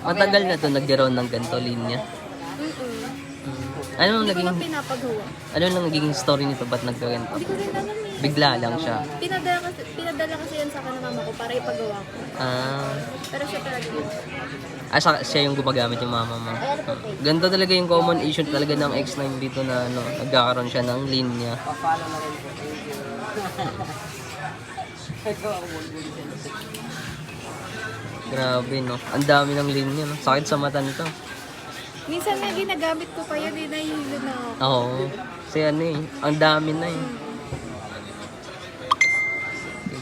Matagal na to nagkaroon ng ganito linya. Ano nang Hindi ko naging lang pinapagawa. ano nang naging story nito, ba't nagkaganito? Hindi ko rin alam eh. Bigla lang siya. Pinadala kasi yan sa akin ng mama ko para ipagawa ko. Ah, Pero siya talaga yun. siya yung gumagamit yung mama mo. Ganito talaga yung common issue talaga ng X9 dito na ano, nagkakaroon siya ng linya. Pa-follow na rin po. Thank you. Ito ako Grabe no. Ang dami ng linya no. Sakit sa mata nito. Minsan na ginagamit ko pa yun, nahihilo na ako. Oo. Kasi ano eh, ang dami na eh.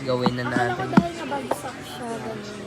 Gawin na Akala ko natin. dahil nabagsak siya, ganun.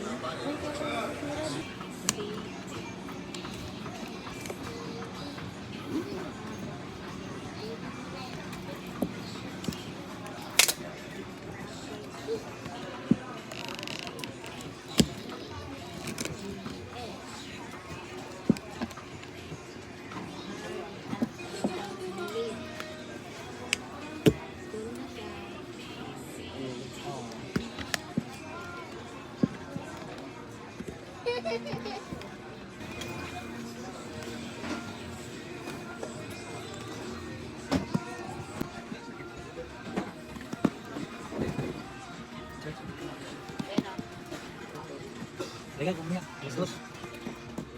Teka, kumaya. Jesús.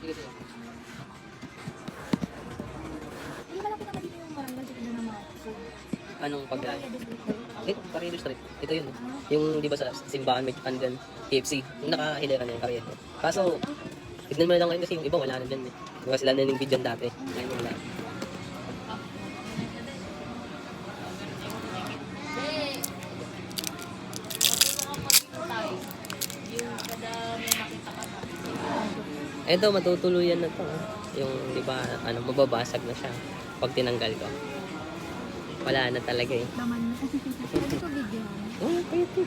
Hindi malapit na dito yung barangay dito na mga Anong pagkain? Carriedo Street. Ito yun. Yung di ba sa simbahan may andyan, KFC. Yung nakahilera na yung Carriedo. Kaso, tignan mo na lang ngayon kasi yung iba wala na dyan eh. Diba sila na yung video dati. Ngayon wala. Ito, matutuluyan na to. Yung, di ba, ano, mababasag na siya pag tinanggal ko. Wala na talaga eh. laman. Pwede ko video. Oh, pwede.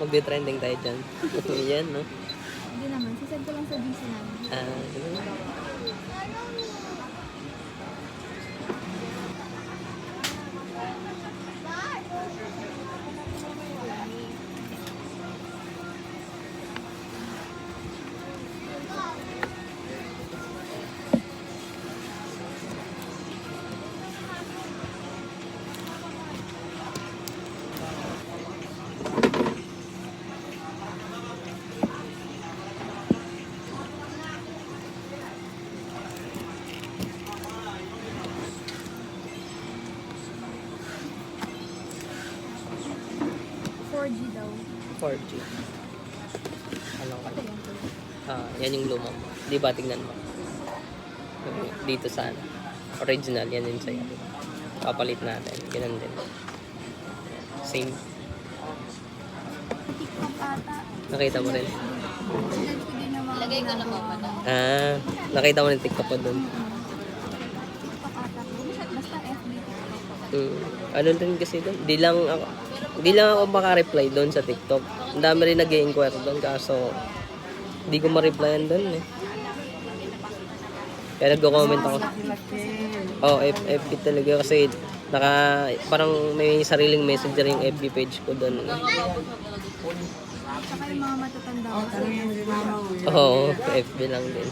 Magbe-trending tayo dyan. Yan, no? Hindi naman, sisend ko lang sa GC namin. Ganun. G daw. 4G. Ano ka? Ito yan. Yan yung lumang. Di ba, tignan mo. Dito sa ano. Original, yan yung sa'yo. Papalit natin. Ganun din. Same. TikTok ata. Nakita mo rin. Sinend ko din naman. Lagay ko na mamana. Nakita mo rin TikTok ko dun. TikTok ata. Basta FB. Ano din kasi dun. Di lang ako maka-reply doon sa TikTok. Ang dami rin nag-i-inquire doon kaso di ko ma-replyan doon eh. Kaya nagko-comment ako. FB talaga kasi parang may sariling messenger yung FB page ko doon. Saka yung mga matatanda ko. Oo, FB lang din.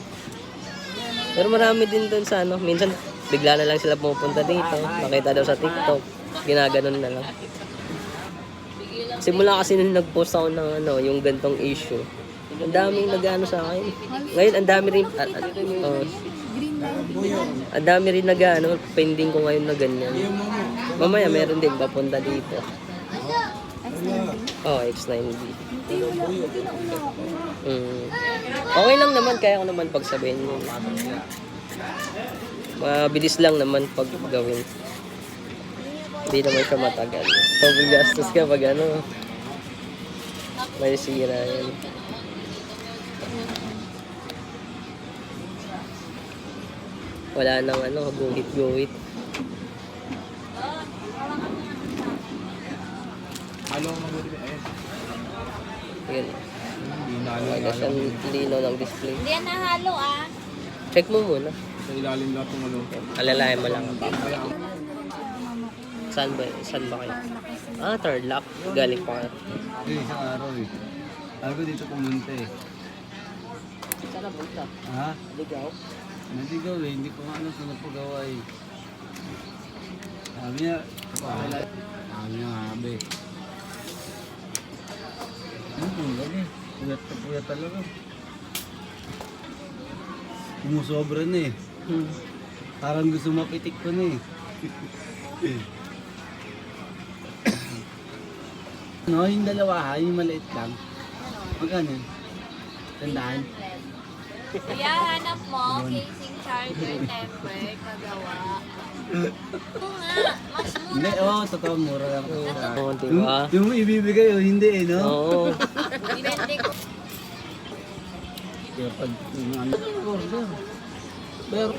Pero marami din doon sa ano. Minsan bigla na lang sila pumupunta dito. Nakita daw sa TikTok. Ginaganon na lang. Simula kasi nung nag-post ako ng ano, yung gantong issue. Ang daming nag-ano sa akin. Ngayon, ang dami rin, Green light. ang dami rin nag-ano, pending ko ngayon na ganyan. Mamaya, meron din papunta dito. X9B. Hindi wala. Hindi na una ako. Okay lang naman, kaya ko naman pagsabihin mo. Mabilis lang naman pag gawin. Hindi naman siya matagal. So, bigastos ka pag ano, may sira yan. Wala nang ano, guhit-guhit. Halo ang mabuti. Yun. Okay na siyang lino ng display. Hindi yan nahalo ah. Check mo muna. Sa ilalim lahat ng ano. Alalayan mo lang. Saan ba kayo? Tarlac. Galing pa. Isang araw eh. Sabi ko dito pumunta eh. Sana punta. Ha? Ligaw. Naligaw eh, hindi ko nga alam saan napagawa eh. Sabi niya, sabi niya nga be. Ang gabi, puyat na puyat talaga. Umusobra na eh. Parang gusto mapitik ko na eh. No, yung dalawa ha, yung maliit lang. Magkano yun? Tandaan? Kuya, hanap mo, casing charger tempered na gawa. Ito nga, mas Hindi, mura. totoo, mura lang. Oo, diba? Yung ibibigay o hindi eh, no? Oo. Depende ko. Kaya pag yung ano, order. Pero,